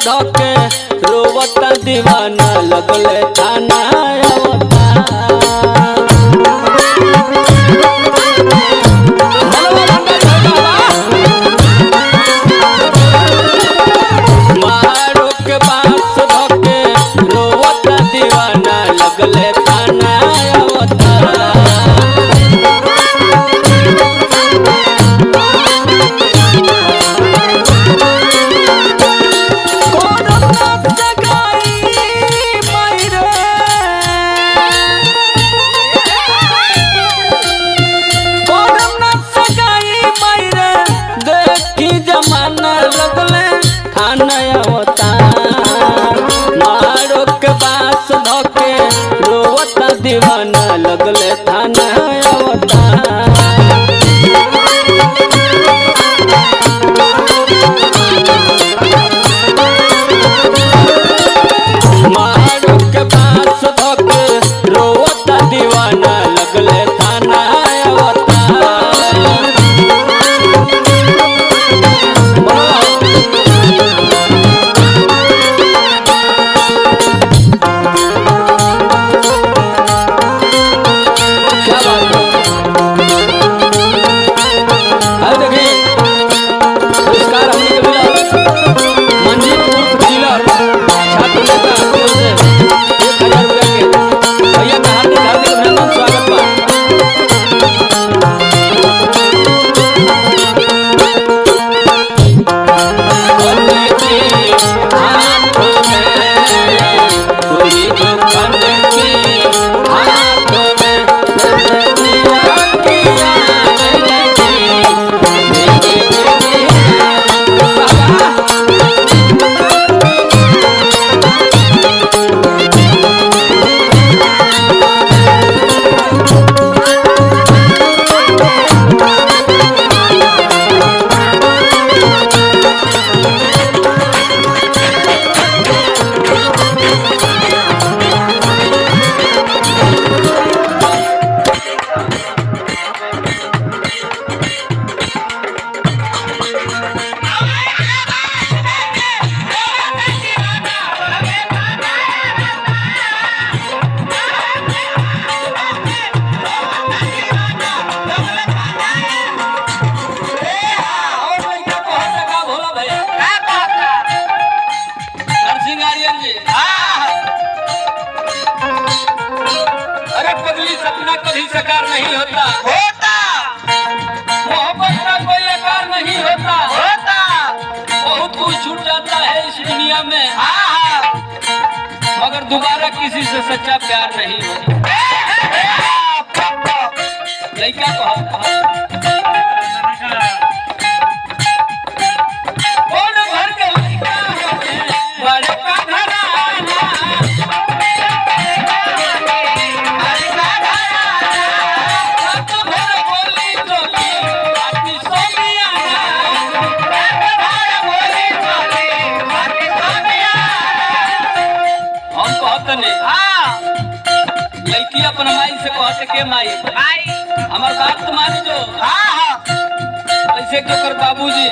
धोके रोवता दीवाना लगले थाना मारो के बांस धोके रोवता दीवाना लगले थाना मारो के बांस धोके रोवता दीवाना लगले थाना मारो के बांस धोके रोवता दीवाना लगले थाना सपना कभी साकार नहीं होता मोहब्बत का कोई आकार नहीं होता बहुत कुछ छूट जाता है इस दुनिया में मगर दोबारा किसी से सच्चा प्यार नहीं होता लड़का लड़की अपना माई से कहते के माई हमार बात तो मान जो ऐसे के कर बाबूजी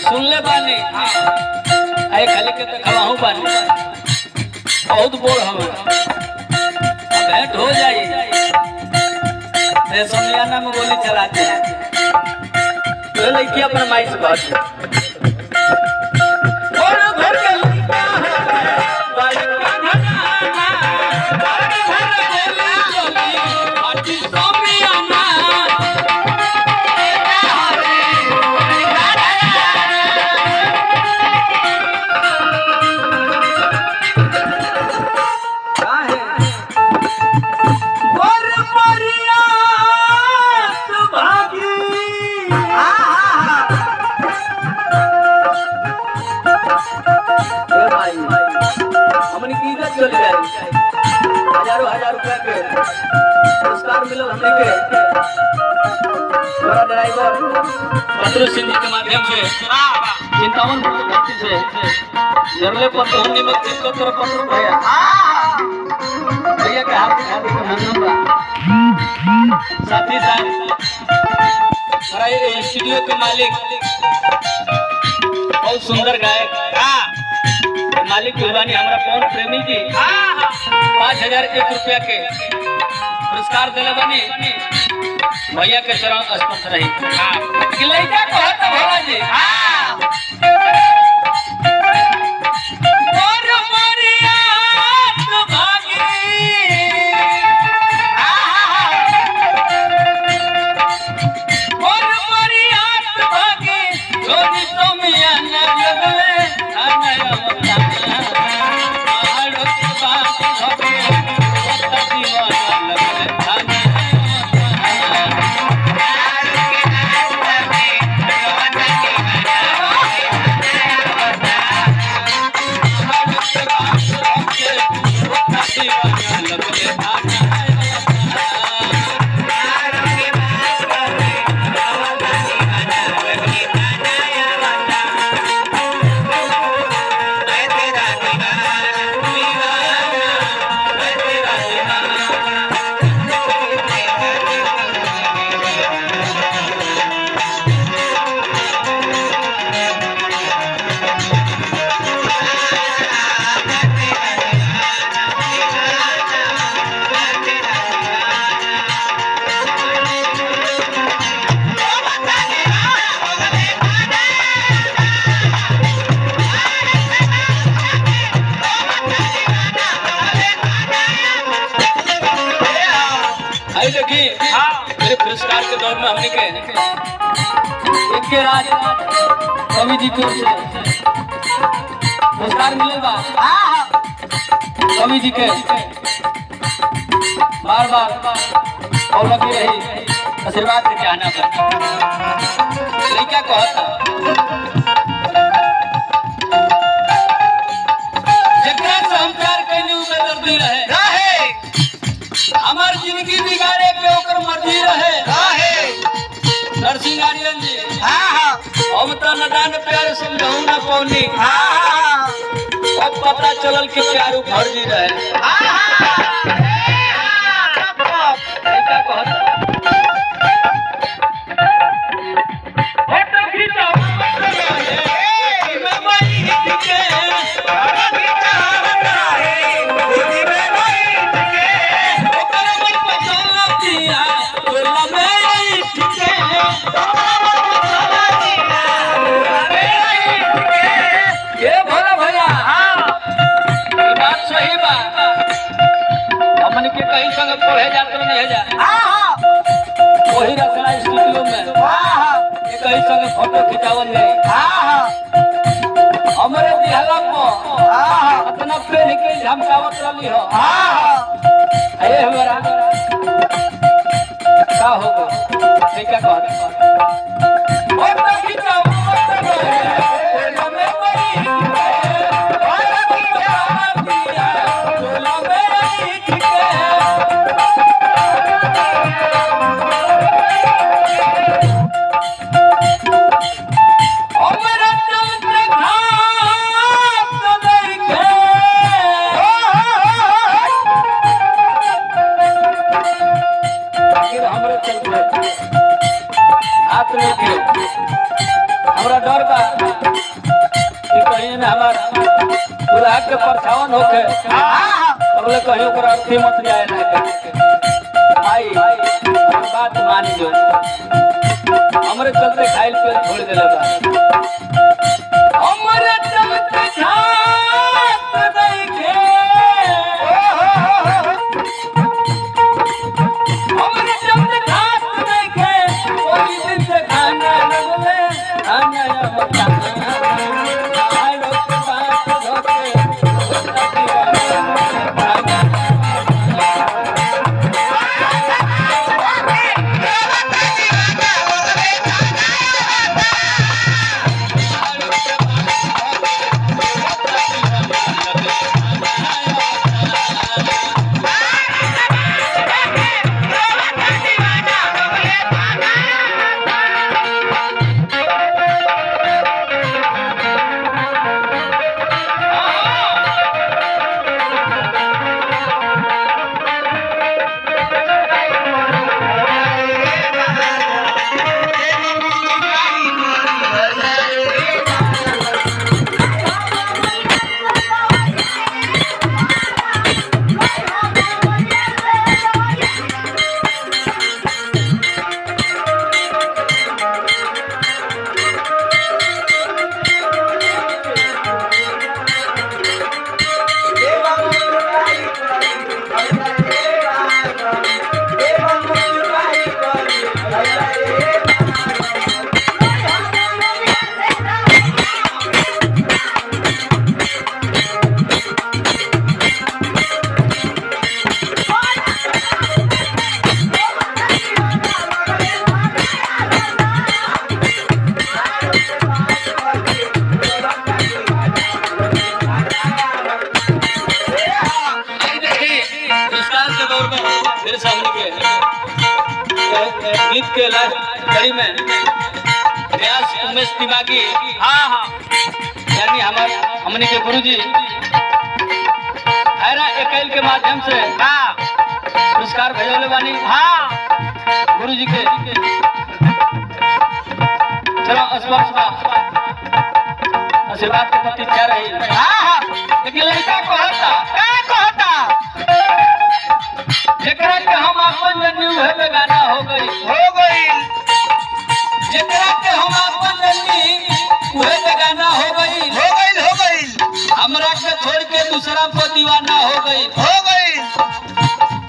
सुन ले बानी आए खाली के खवाहू बानी बहुत बोल हम भेंट हो जाए सोनियाना में गोली चलाते हैं तो लड़की अपना माई से कहते हजार रुपया के पुरस्कार मिला हमने के बड़ा ड्राइवर पत्र सिंह के माध्यम से 57 व्यक्ति से जरले पर तो हमने मत को तरफ पत्र भैया भैया के हार्दिक अभिनंदन बा साथी साथ हमारे स्टूडियो के मालिक बहुत सुंदर गायक मालिक कुर्बानी हमारा पवन प्रेमी जी 5001 रुपया के पुरस्कार दिले बनी भैया के चरण स्पर्श रही लड़का कहत भोला जी मेरे पुरस्कार के दौर में हमने के इनके राज कवि जी को पुरस्कार मिले बा कवि जी के बार बार और लगी रही आशीर्वाद के चाहना पर लड़का कहता जकरा से हम प्यार कैली में दर्दी रहे हमार जिंदगी बिगाड़े पे ओकर मर्जी रहे नरसिंह आर्यन जी हम तो नदान प्यार समझाऊ ना पौनी अब पता चलल कि प्यार फर्जी रहे कहीं संग पढ़े जाते नहीं जा वही रखना स्टूडियो में कहीं संग फोटो खिंचावन नहीं हमारे दिहला को अपना प्रेम के झमकावत रही हो ये हमारा का होगा ठीक है हमारा डर बा कि कहीं में हमारा गुलाब के परछावन होके अगले कहीं ओकर अर्थी मत जाए ना भाई बात मानी जो हमरे चलते खाइल पे छोड़ देले बा हमरे चलते खात देखे हमरे चलते खात देखे कोई दिन से खाना लगले दिमागी यानी हमने के गुरुजी एकल के माध्यम से पुरस्कार भेजले बानी गुरुजी के चलो आशीर्वाद के प्रतीक्षा रही लेकिन लड़का कहता जेकरा के हम अपन जन्नी उहे बेगाना हो गई जेकरा के हम अपन जन्नी उहे बेगाना हो गई हमरा के छोड़ के दूसरा पर दीवाना हो गई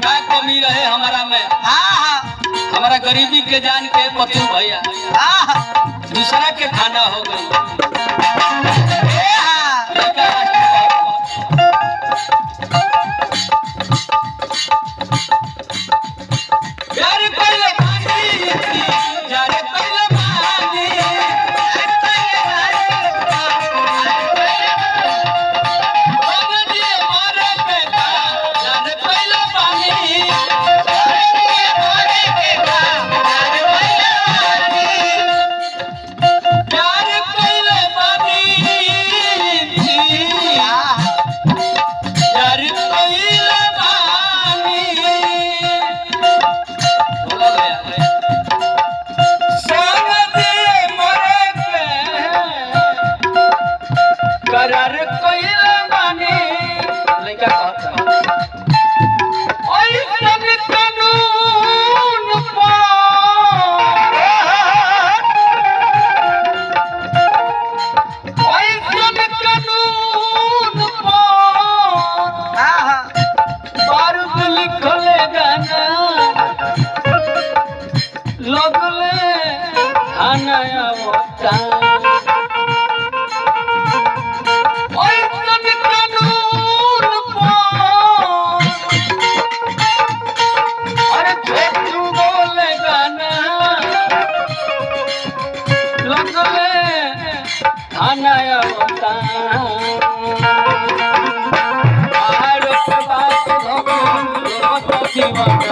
क्या कमी रहे हमारा में हमारा गरीबी के जान के पतू भैया दूसरा के खाना हो गई Diva